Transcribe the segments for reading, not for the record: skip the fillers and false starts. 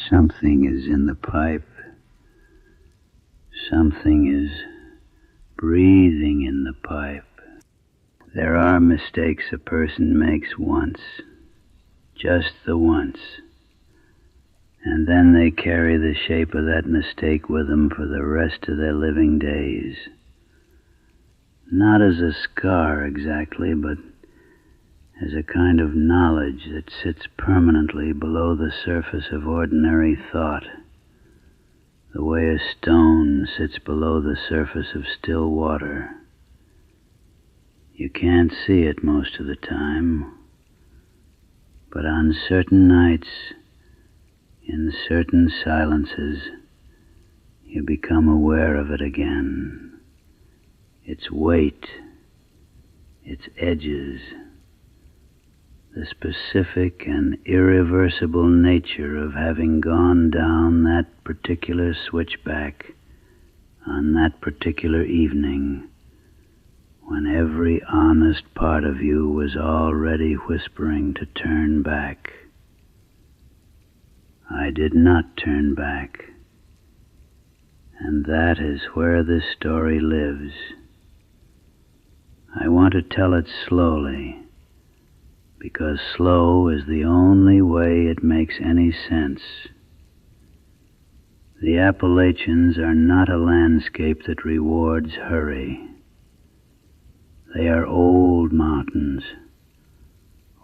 Something is in the pipe. Something is breathing in the pipe. There are mistakes a person makes once, just the once, and then they carry the shape of that mistake with them for the rest of their living days. Not as a scar exactly, but as a kind of knowledge that sits permanently below the surface of ordinary thought, the way a stone sits below the surface of still water. You can't see it most of the time, but on certain nights, in certain silences, you become aware of it again. Its weight, its edges, the specific and irreversible nature of having gone down that particular switchback on that particular evening when every honest part of you was already whispering to turn back. I did not turn back, and that is where this story lives. I want to tell it slowly, because slow is the only way it makes any sense. The Appalachians are not a landscape that rewards hurry. They are old mountains,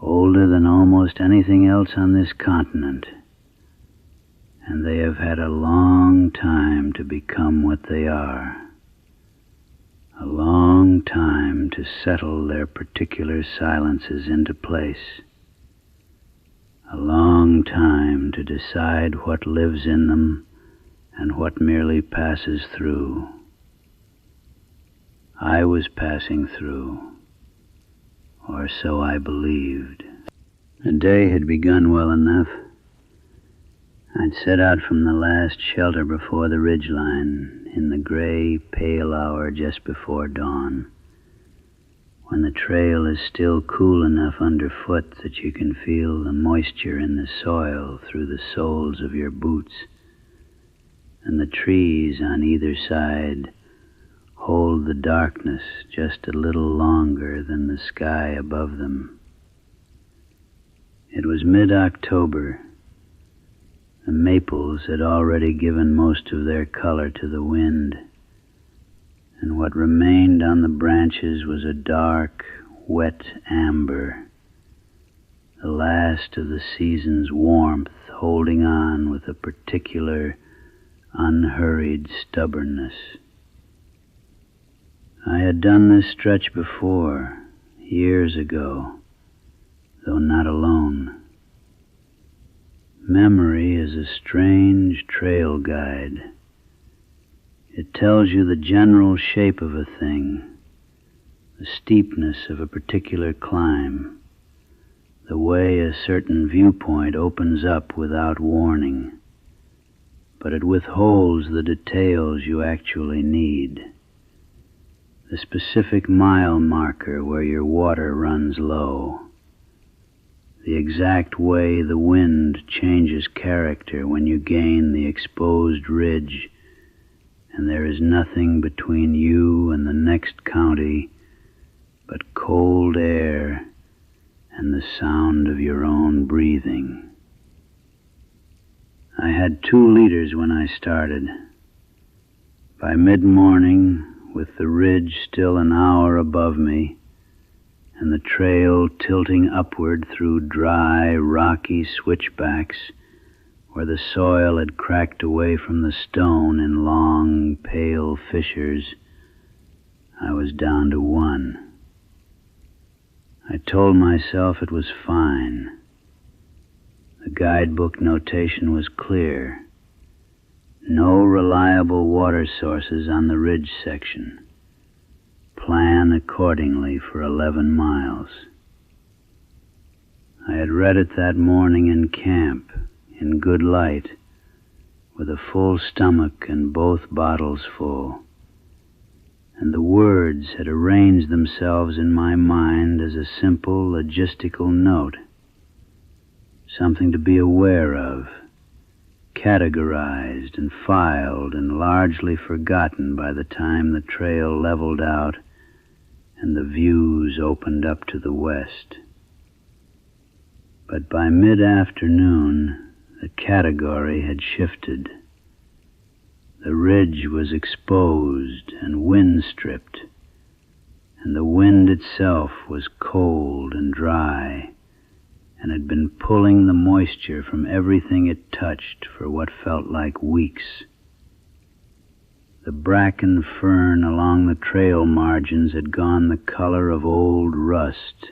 older than almost anything else on this continent, and they have had a long time to become what they are. A long time to settle their particular silences into place. A long time to decide what lives in them and what merely passes through. I was passing through, or so I believed. The day had begun well enough. I'd set out from the last shelter before the ridgeline in the gray, pale hour just before dawn, when the trail is still cool enough underfoot that you can feel the moisture in the soil through the soles of your boots, and the trees on either side hold the darkness just a little longer than the sky above them. It was mid-October. The maples had already given most of their color to the wind, and what remained on the branches was a dark, wet amber, the last of the season's warmth holding on with a particular, unhurried stubbornness. I had done this stretch before, years ago, though not alone. Memory is a strange trail guide. It tells you the general shape of a thing, the steepness of a particular climb, the way a certain viewpoint opens up without warning, but it withholds the details you actually need. The specific mile marker where your water runs low, the exact way the wind changes character when you gain the exposed ridge and there is nothing between you and the next county but cold air and the sound of your own breathing. I had 2 liters when I started. By mid-morning, with the ridge still an hour above me, and the trail tilting upward through dry, rocky switchbacks where the soil had cracked away from the stone in long, pale fissures, I was down to 1. I told myself it was fine. The guidebook notation was clear. No reliable water sources on the ridge section. Plan accordingly for 11 miles. I had read it that morning in camp, in good light, with a full stomach and both bottles full, and the words had arranged themselves in my mind as a simple logistical note, something to be aware of, categorized and filed and largely forgotten by the time the trail leveled out and the views opened up to the west. But by mid-afternoon, the category had shifted. The ridge was exposed and wind-stripped, and the wind itself was cold and dry, and had been pulling the moisture from everything it touched for what felt like weeks. The bracken fern along the trail margins had gone the color of old rust.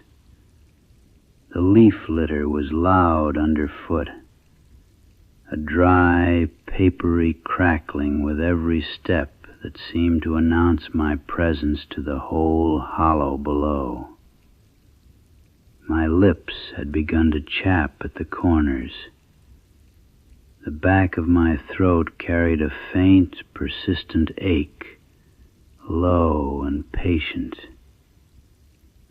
The leaf litter was loud underfoot, a dry, papery crackling with every step that seemed to announce my presence to the whole hollow below. My lips had begun to chap at the corners. The back of my throat carried a faint, persistent ache, low and patient.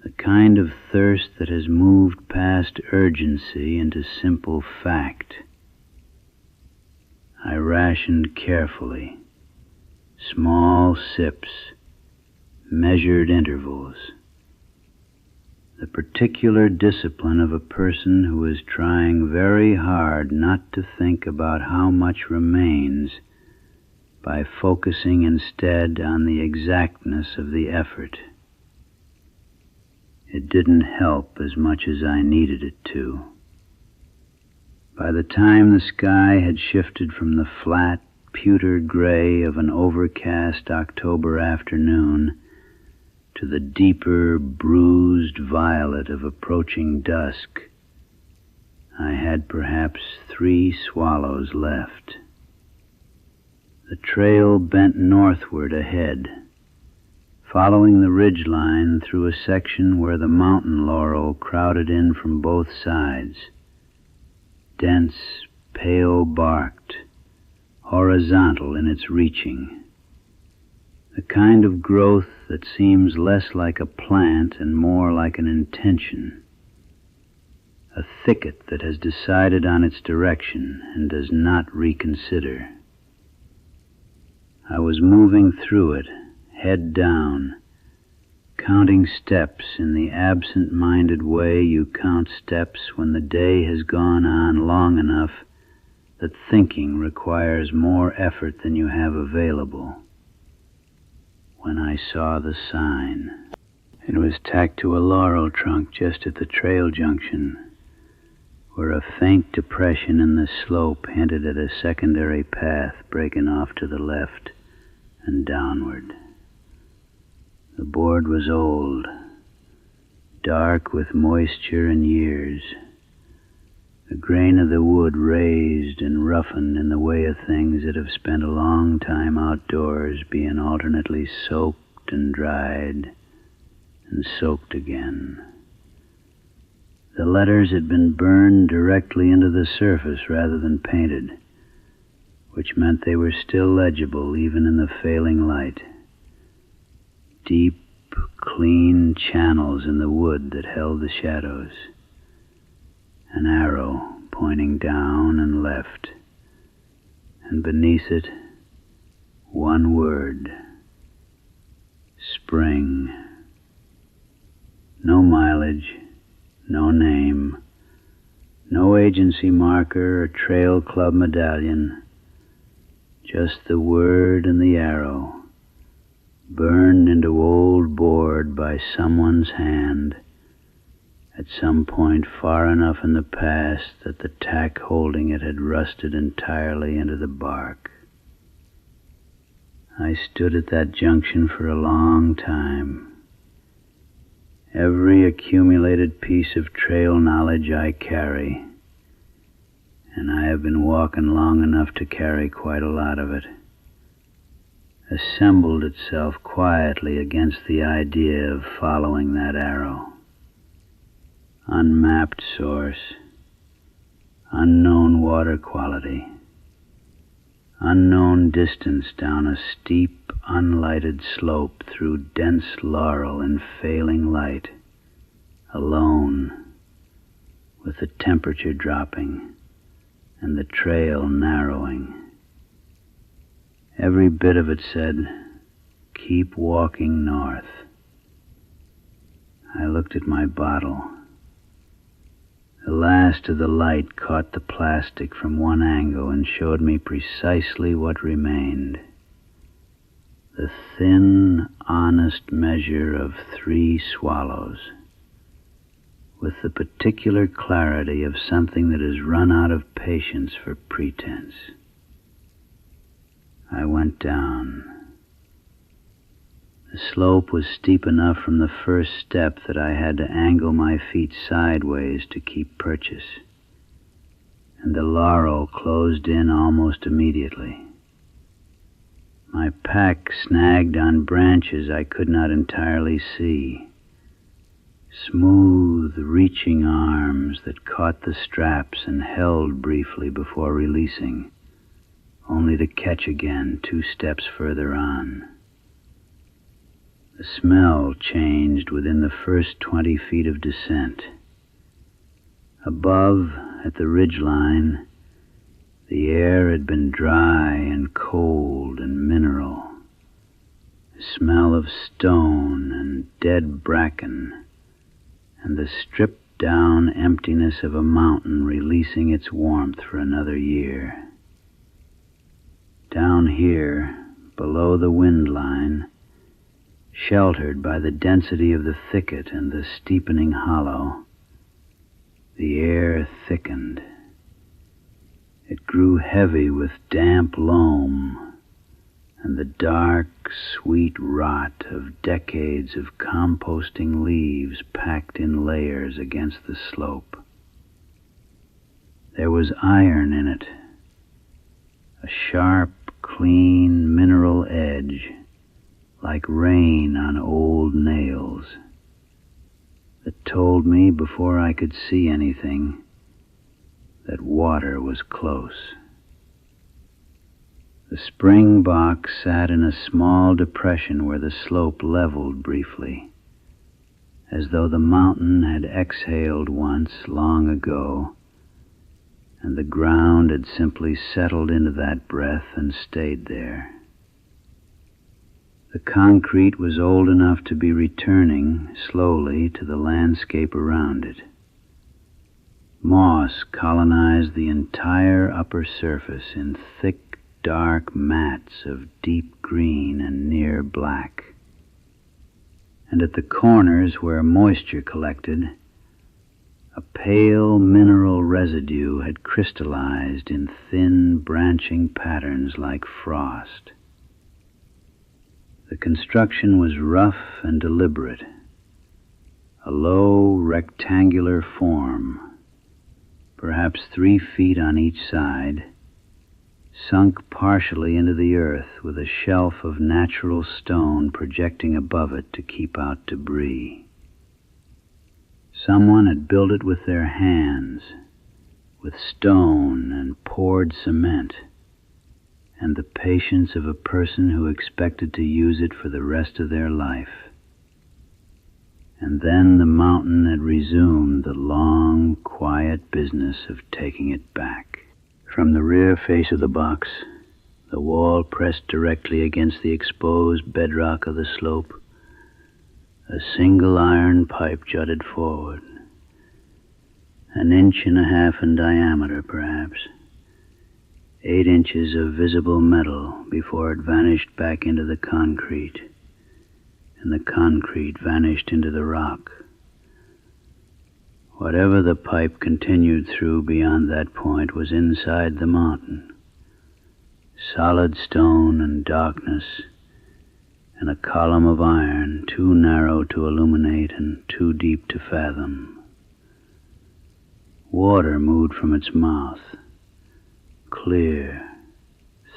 The kind of thirst that has moved past urgency into simple fact. I rationed carefully, small sips, measured intervals. The particular discipline of a person who is trying very hard not to think about how much remains by focusing instead on the exactness of the effort. It didn't help as much as I needed it to. By the time the sky had shifted from the flat, pewter gray of an overcast October afternoon to the deeper, bruised violet of approaching dusk, I had perhaps 3 swallows left. The trail bent northward ahead, following the ridgeline through a section where the mountain laurel crowded in from both sides, dense, pale-barked, horizontal in its reaching, the kind of growth that seems less like a plant and more like an intention, a thicket that has decided on its direction and does not reconsider. I was moving through it, head down, counting steps in the absent-minded way you count steps when the day has gone on long enough that thinking requires more effort than you have available. When I saw the sign, it was tacked to a laurel trunk just at the trail junction, where a faint depression in the slope hinted at a secondary path breaking off to the left and downward. The board was old, dark with moisture and years. The grain of the wood raised and roughened in the way of things that have spent a long time outdoors, being alternately soaked and dried and soaked again. The letters had been burned directly into the surface rather than painted, which meant they were still legible even in the failing light. Deep, clean channels in the wood that held the shadows. An arrow pointing down and left, and beneath it, one word: spring. No mileage, no name, no agency marker or trail club medallion, just the word and the arrow, burned into old board by someone's hand at some point far enough in the past that the tack holding it had rusted entirely into the bark. I stood at that junction for a long time. Every accumulated piece of trail knowledge I carry, and I have been walking long enough to carry quite a lot of it, assembled itself quietly against the idea of following that arrow. Unmapped source, unknown water quality, unknown distance down a steep, unlighted slope through dense laurel in failing light, alone, with the temperature dropping and the trail narrowing. Every bit of it said, "Keep walking north." I looked at my bottle. The last of the light caught the plastic from one angle and showed me precisely what remained. The thin, honest measure of 3 swallows, with the particular clarity of something that has run out of patience for pretense. I went down. The slope was steep enough from the first step that I had to angle my feet sideways to keep purchase, and the laurel closed in almost immediately. My pack snagged on branches I could not entirely see, smooth, reaching arms that caught the straps and held briefly before releasing, only to catch again 2 steps further on. The smell changed within the first 20 feet of descent. Above, at the ridgeline, the air had been dry and cold and mineral. The smell of stone and dead bracken, and the stripped-down emptiness of a mountain releasing its warmth for another year. Down here, below the wind line, sheltered by the density of the thicket and the steepening hollow, the air thickened. It grew heavy with damp loam and the dark, sweet rot of decades of composting leaves packed in layers against the slope. There was iron in it, a sharp, clean, mineral edge, like rain on old nails, that told me before I could see anything that water was close. The spring box sat in a small depression where the slope leveled briefly, as though the mountain had exhaled once long ago, and the ground had simply settled into that breath and stayed there. The concrete was old enough to be returning slowly to the landscape around it. Moss colonized the entire upper surface in thick, dark mats of deep green and near black. And at the corners where moisture collected, a pale mineral residue had crystallized in thin, branching patterns like frost. The construction was rough and deliberate, a low, rectangular form, perhaps 3 feet on each side, sunk partially into the earth with a shelf of natural stone projecting above it to keep out debris. Someone had built it with their hands, with stone and poured cement, and the patience of a person who expected to use it for the rest of their life. And then the mountain had resumed the long, quiet business of taking it back. From the rear face of the box, the wall pressed directly against the exposed bedrock of the slope, a single iron pipe jutted forward, 1.5 inches in diameter, perhaps, 8 inches of visible metal before it vanished back into the concrete, and the concrete vanished into the rock. Whatever the pipe continued through beyond that point was inside the mountain. Solid stone and darkness, and a column of iron too narrow to illuminate and too deep to fathom. Water moved from its mouth, clear,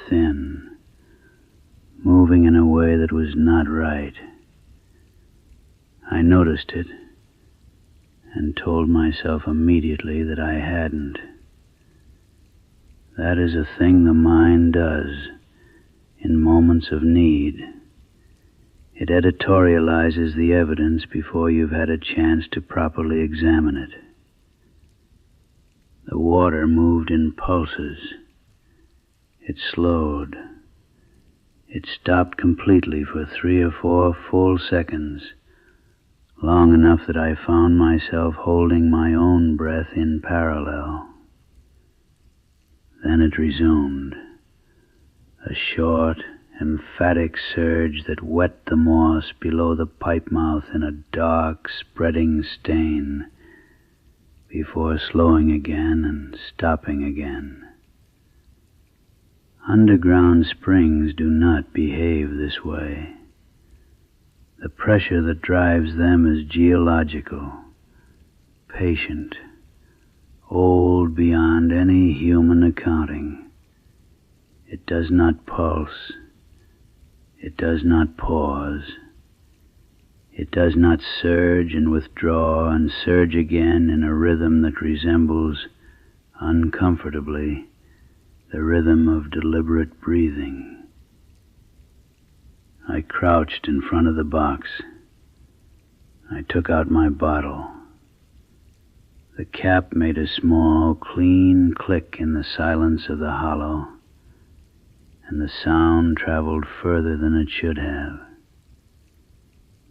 thin, moving in a way that was not right. I noticed it, and told myself immediately that I hadn't. That is a thing the mind does in moments of need. It editorializes the evidence before you've had a chance to properly examine it. The water moved in pulses. It slowed. It stopped completely for 3 or 4 full seconds, long enough that I found myself holding my own breath in parallel. Then it resumed, a short, emphatic surge that wet the moss below the pipe mouth in a dark, spreading stain, before slowing again and stopping again. Underground springs do not behave this way. The pressure that drives them is geological, patient, old beyond any human accounting. It does not pulse. It does not pause. It does not surge and withdraw and surge again in a rhythm that resembles, uncomfortably, the rhythm of deliberate breathing. I crouched in front of the box. I took out my bottle. The cap made a small, clean click in the silence of the hollow, and the sound traveled further than it should have.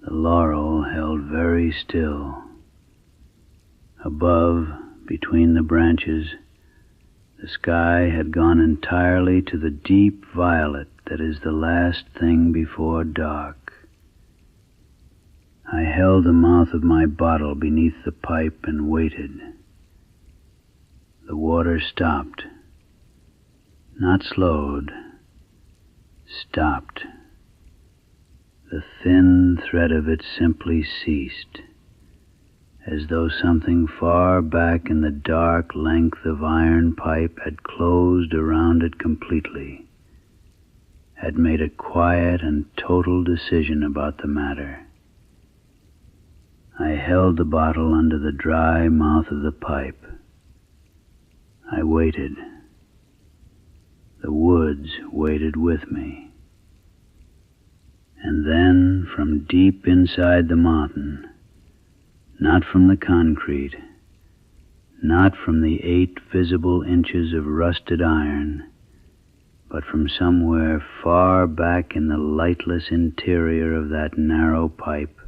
The laurel held very still. Above, between the branches, the sky had gone entirely to the deep violet that is the last thing before dark. I held the mouth of my bottle beneath the pipe and waited. The water stopped. Not slowed. Stopped. The thin thread of it simply ceased, as though something far back in the dark length of iron pipe had closed around it completely, had made a quiet and total decision about the matter. I held the bottle under the dry mouth of the pipe. I waited. The woods waited with me. And then, from deep inside the mountain, not from the concrete, not from the 8 visible inches of rusted iron, but from somewhere far back in the lightless interior of that narrow pipe,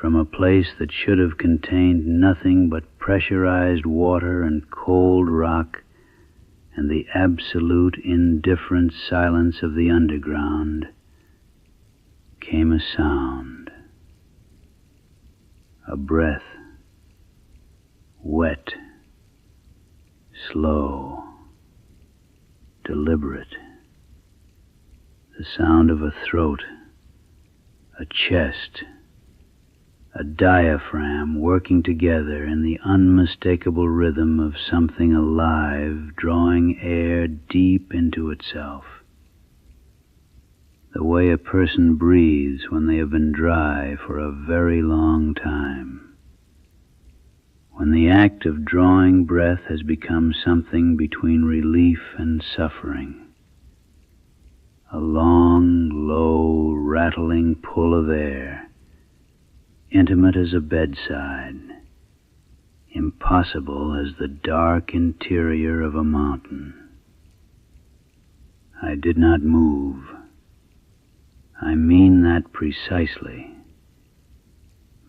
from a place that should have contained nothing but pressurized water and cold rock and the absolute indifferent silence of the underground, came a sound, a breath, wet, slow, deliberate, the sound of a throat, a chest, a diaphragm working together in the unmistakable rhythm of something alive drawing air deep into itself. The way a person breathes when they have been dry for a very long time. When the act of drawing breath has become something between relief and suffering. A long, low, rattling pull of air, intimate as a bedside, impossible as the dark interior of a mountain. I did not move. I mean that precisely.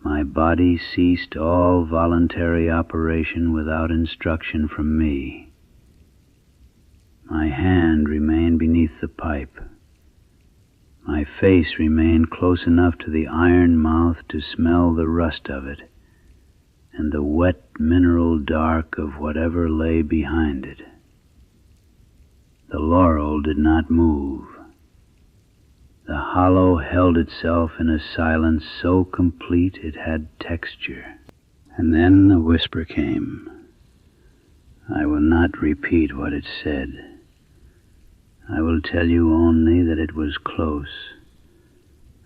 My body ceased all voluntary operation without instruction from me. My hand remained beneath the pipe. My face remained close enough to the iron mouth to smell the rust of it and the wet mineral dark of whatever lay behind it. The laurel did not move. The hollow held itself in a silence so complete it had texture. And then the whisper came. I will not repeat what it said. I will tell you only that it was close,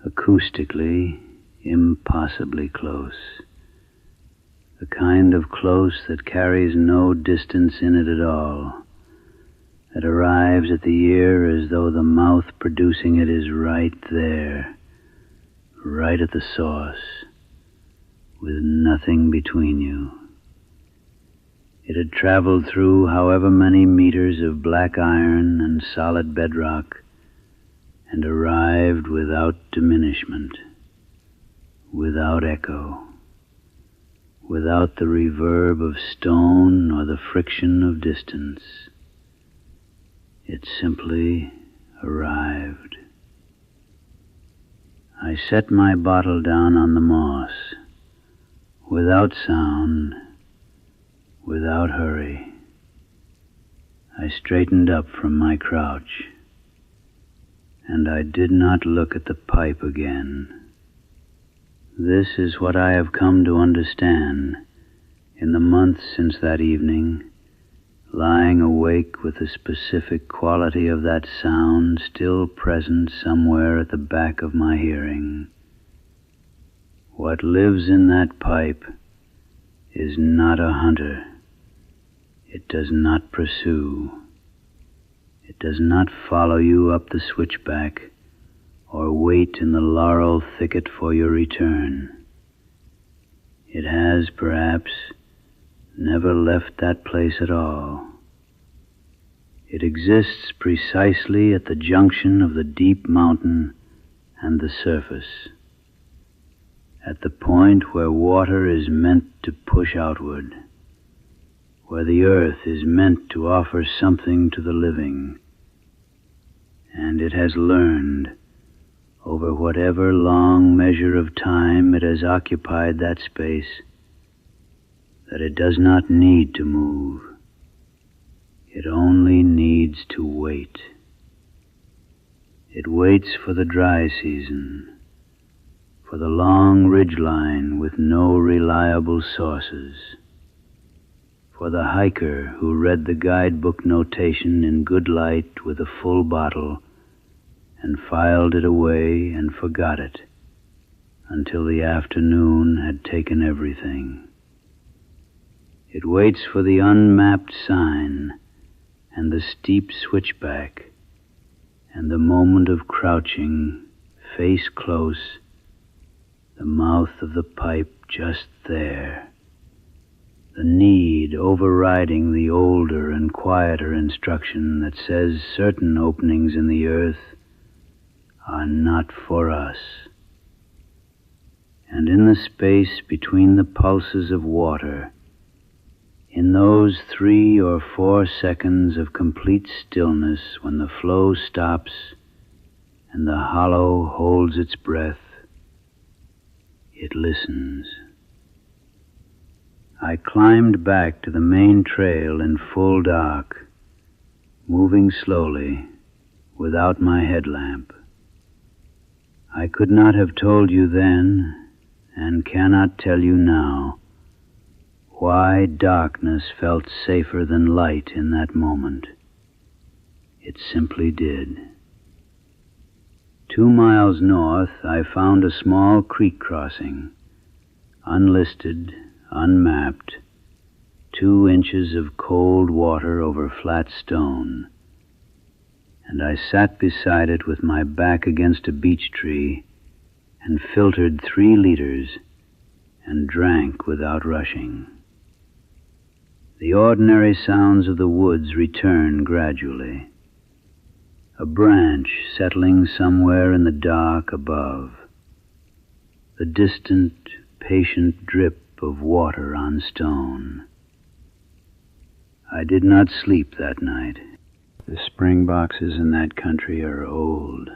acoustically, impossibly close. The kind of close that carries no distance in it at all, that arrives at the ear as though the mouth producing it is right there, right at the source, with nothing between you. It had traveled through however many meters of black iron and solid bedrock and arrived without diminishment, without echo, without the reverb of stone or the friction of distance. It simply arrived. I set my bottle down on the moss, without sound, without hurry. I straightened up from my crouch, and I did not look at the pipe again. This is what I have come to understand in the months since that evening, lying awake with the specific quality of that sound still present somewhere at the back of my hearing. What lives in that pipe is not a hunter. It does not pursue. It does not follow you up the switchback or wait in the laurel thicket for your return. It has, perhaps, never left that place at all. It exists precisely at the junction of the deep mountain and the surface, at the point where water is meant to push outward, where the earth is meant to offer something to the living. And it has learned, over whatever long measure of time it has occupied that space, that it does not need to move. It only needs to wait. It waits for the dry season, for the long ridgeline with no reliable sources, for the hiker who read the guidebook notation in good light with a full bottle and filed it away and forgot it until the afternoon had taken everything. It waits for the unmapped sign and the steep switchback and the moment of crouching, face close, the mouth of the pipe just there, the need overriding the older and quieter instruction that says certain openings in the earth are not for us. And in the space between the pulses of water, in those 3 or 4 seconds of complete stillness when the flow stops and the hollow holds its breath, it listens. I climbed back to the main trail in full dark, moving slowly, without my headlamp. I could not have told you then, and cannot tell you now, why darkness felt safer than light in that moment. It simply did. 2 miles north, I found a small creek crossing, unlisted, unmapped, 2 inches of cold water over flat stone, and I sat beside it with my back against a beech tree and filtered 3 liters and drank without rushing. The ordinary sounds of the woods return gradually. A branch settling somewhere in the dark above. The distant, patient drip of water on stone. I did not sleep that night. The spring boxes in that country are old.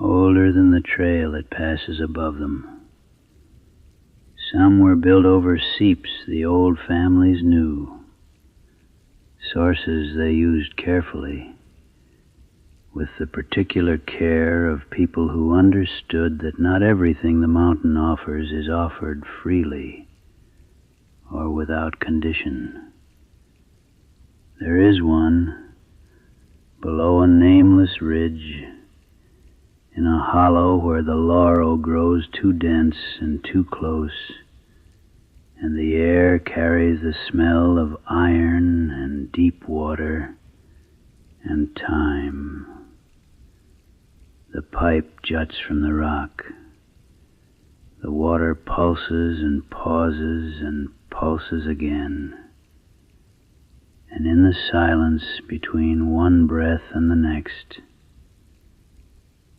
Older than the trail that passes above them. Some were built over seeps the old families knew, sources they used carefully, with the particular care of people who understood that not everything the mountain offers is offered freely or without condition. There is one, below a nameless ridge, in a hollow where the laurel grows too dense and too close, and the air carries the smell of iron and deep water and time. The pipe juts from the rock. The water pulses and pauses and pauses. pulses again, and in the silence between one breath and the next,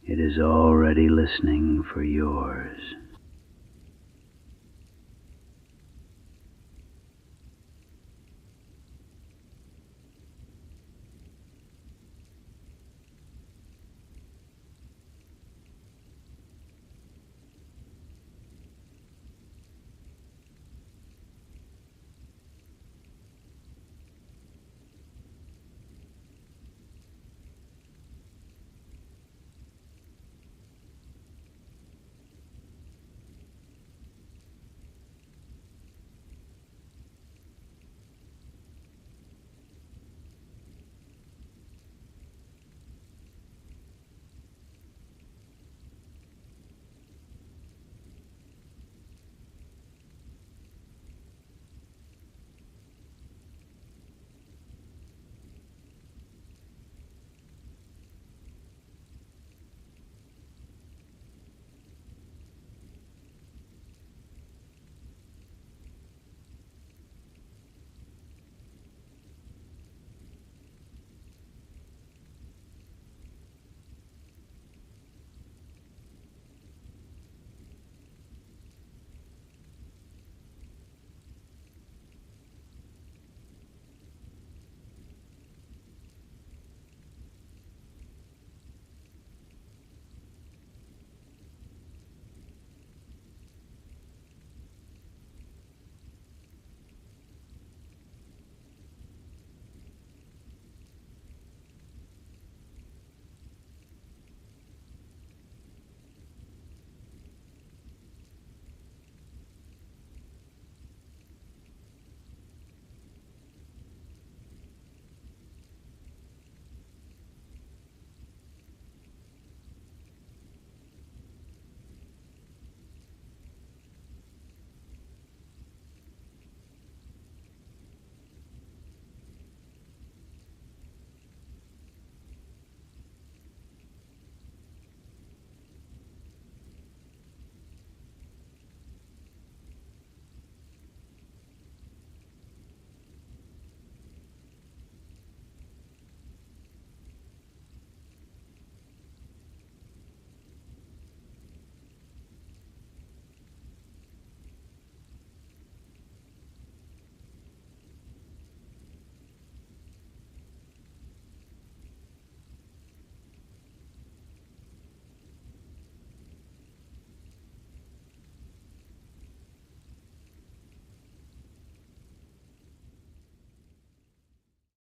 it is already listening for yours.